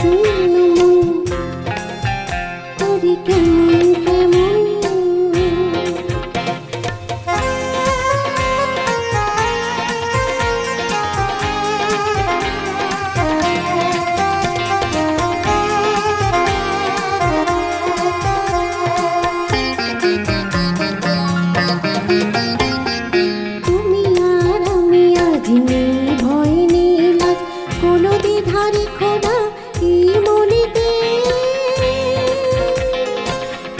শূন্য মন তোরে কেমন কেমন। তুমি আর আমি আজ নেই ভয় নেই লাজ, কোনো দ্বিধারে খোদা এই মনেতে।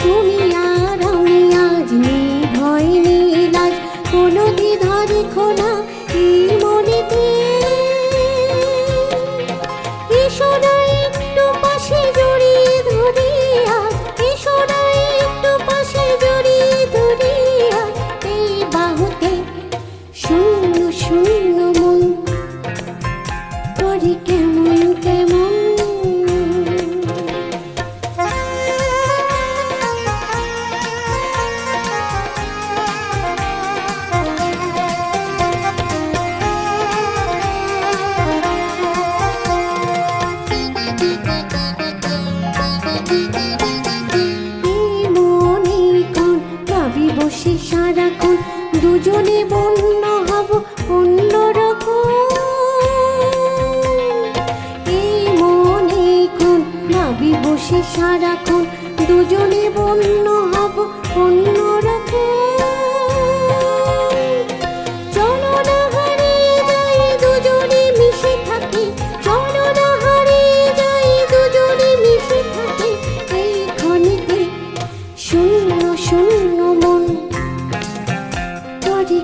তুমি আর আমি আজ নেই ভয় নেই লাজ, কোনো দ্বিধারে খোদা এই মনেতে। এসো না একটু পাশে জড়িয়ে ধরি আজ, এসো না একটু পাশে জড়িয়ে ধরি আজ, এই বাহুতে শূন্য শূন্য মন তোরে কেমন কেমন। এই মনে কোন ভাবি বসে সারাক্ষণ, দুজনে বন্য হব অন্যরকম। এই মনে কোন ভাবি বসে সারাক্ষণ, দুজনে বন্য হব অন্যরকম। চলো না হারিয়ে যাই দুজনে মিশে থাকি, চলো না হারিয়ে যাই দুজনে মিশে থাকি, এই ক্ষণিকে শূন্য শূন্য মন তোরে